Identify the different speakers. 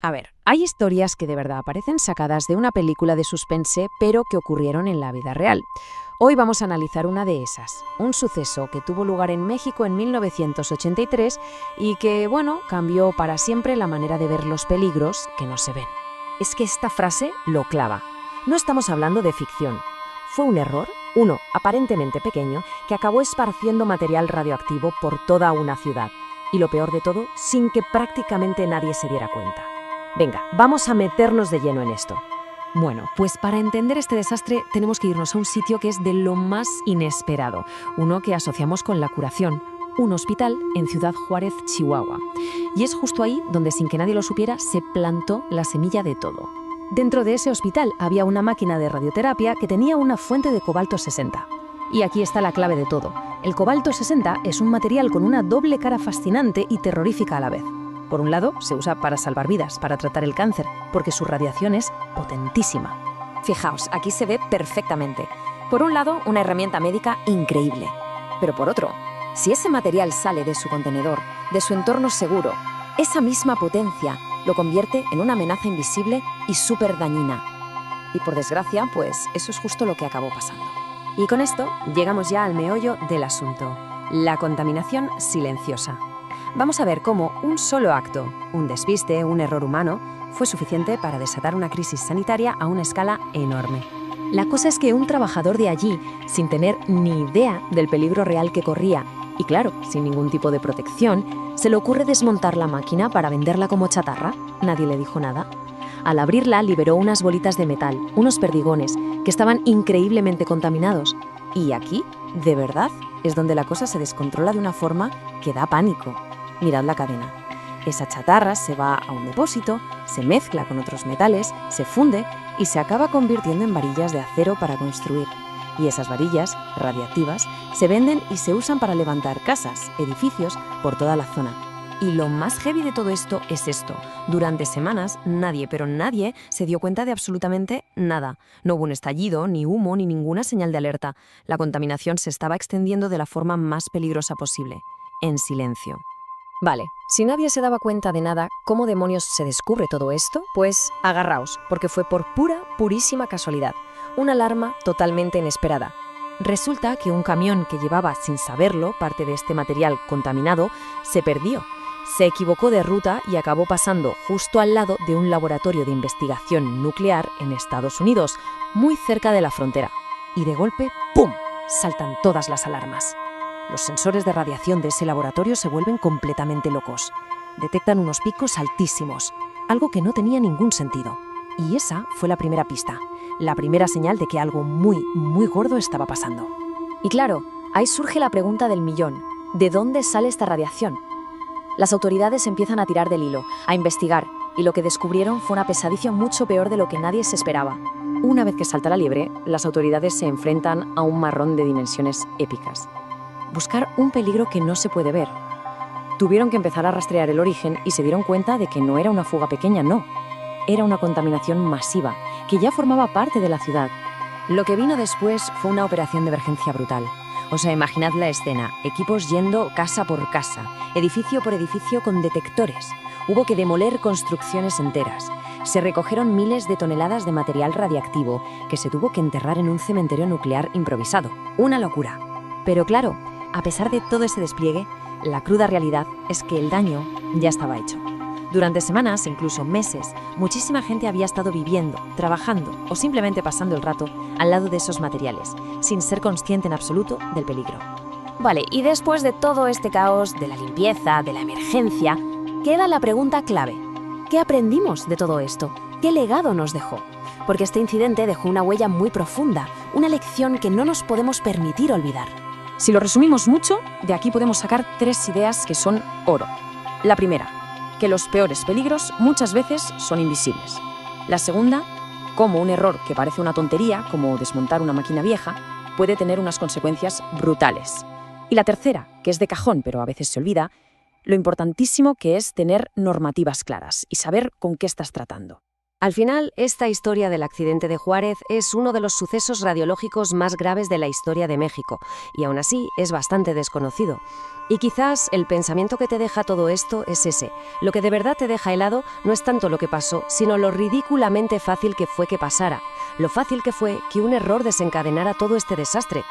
Speaker 1: A ver, hay historias que de verdad parecen sacadas de una película de suspense, pero que ocurrieron en la vida real. Hoy vamos a analizar una de esas, un suceso que tuvo lugar en México en 1983 y que, bueno, cambió para siempre la manera de ver los peligros que no se ven. Es que esta frase lo clava. No estamos hablando de ficción. Fue un error, uno aparentemente pequeño, que acabó esparciendo material radioactivo por toda una ciudad. Y lo peor de todo, sin que prácticamente nadie se diera cuenta. Venga, vamos a meternos de lleno en esto. Bueno, pues para entender este desastre tenemos que irnos a un sitio que es de lo más inesperado, uno que asociamos con la curación, un hospital en Ciudad Juárez, Chihuahua. Y es justo ahí donde, sin que nadie lo supiera, se plantó la semilla de todo. Dentro de ese hospital había una máquina de radioterapia que tenía una fuente de cobalto 60. Y aquí está la clave de todo. El cobalto 60 es un material con una doble cara fascinante y terrorífica a la vez. Por un lado, se usa para salvar vidas, para tratar el cáncer, porque su radiación es potentísima.
Speaker 2: Fijaos, aquí se ve perfectamente. Por un lado, una herramienta médica increíble. Pero por otro, si ese material sale de su contenedor, de su entorno seguro, esa misma potencia lo convierte en una amenaza invisible y súper dañina. Y por desgracia, pues eso es justo lo que acabó pasando.
Speaker 1: Y con esto llegamos ya al meollo del asunto, la contaminación silenciosa. Vamos a ver cómo un solo acto, un despiste, un error humano, fue suficiente para desatar una crisis sanitaria a una escala enorme. La cosa es que un trabajador de allí, sin tener ni idea del peligro real que corría, y claro, sin ningún tipo de protección, se le ocurre desmontar la máquina para venderla como chatarra. Nadie le dijo nada. Al abrirla, liberó unas bolitas de metal, unos perdigones, que estaban increíblemente contaminados. Y aquí, de verdad, es donde la cosa se descontrola de una forma que da pánico. Mirad la cadena. Esa chatarra se va a un depósito, se mezcla con otros metales, se funde y se acaba convirtiendo en varillas de acero para construir. Y esas varillas, radiactivas, se venden y se usan para levantar casas, edificios, por toda la zona. Y lo más heavy de todo esto es esto. Durante semanas, nadie, pero nadie, se dio cuenta de absolutamente nada. No hubo un estallido, ni humo, ni ninguna señal de alerta. La contaminación se estaba extendiendo de la forma más peligrosa posible, en silencio. Vale, si nadie se daba cuenta de nada, ¿cómo demonios se descubre todo esto? Pues agarraos, porque fue por purísima casualidad. Una alarma totalmente inesperada. Resulta que un camión que llevaba, sin saberlo, parte de este material contaminado, se perdió. Se equivocó de ruta y acabó pasando justo al lado de un laboratorio de investigación nuclear en Estados Unidos, muy cerca de la frontera. Y de golpe, ¡pum!, saltan todas las alarmas. Los sensores de radiación de ese laboratorio se vuelven completamente locos. Detectan unos picos altísimos, algo que no tenía ningún sentido. Y esa fue la primera pista, la primera señal de que algo muy, muy gordo estaba pasando. Y claro, ahí surge la pregunta del millón. ¿De dónde sale esta radiación? Las autoridades empiezan a tirar del hilo, a investigar, y lo que descubrieron fue una pesadilla mucho peor de lo que nadie se esperaba. Una vez que salta la liebre, las autoridades se enfrentan a un marrón de dimensiones épicas. Buscar un peligro que no se puede ver. Tuvieron que empezar a rastrear el origen y se dieron cuenta de que no era una fuga pequeña, no. Era una contaminación masiva, que ya formaba parte de la ciudad. Lo que vino después fue una operación de emergencia brutal. O sea, imaginad la escena, equipos yendo casa por casa, edificio por edificio con detectores. Hubo que demoler construcciones enteras. Se recogieron miles de toneladas de material radiactivo que se tuvo que enterrar en un cementerio nuclear improvisado. Una locura. Pero claro, a pesar de todo ese despliegue, la cruda realidad es que el daño ya estaba hecho. Durante semanas, incluso meses, muchísima gente había estado viviendo, trabajando o simplemente pasando el rato al lado de esos materiales, sin ser consciente en absoluto del peligro. Vale, y después de todo este caos, de la limpieza, de la emergencia, queda la pregunta clave. ¿Qué aprendimos de todo esto? ¿Qué legado nos dejó? Porque este incidente dejó una huella muy profunda, una lección que no nos podemos permitir olvidar. Si lo resumimos mucho, de aquí podemos sacar 3 ideas que son oro. La primera, que los peores peligros muchas veces son invisibles. La segunda, cómo un error que parece una tontería, como desmontar una máquina vieja, puede tener unas consecuencias brutales. Y la tercera, que es de cajón, pero a veces se olvida, lo importantísimo que es tener normativas claras y saber con qué estás tratando. Al final, esta historia del accidente de Juárez es uno de los sucesos radiológicos más graves de la historia de México, y aún así es bastante desconocido. Y quizás el pensamiento que te deja todo esto es ese. Lo que de verdad te deja helado no es tanto lo que pasó, sino lo ridículamente fácil que fue que pasara. Lo fácil que fue que un error desencadenara todo este desastre.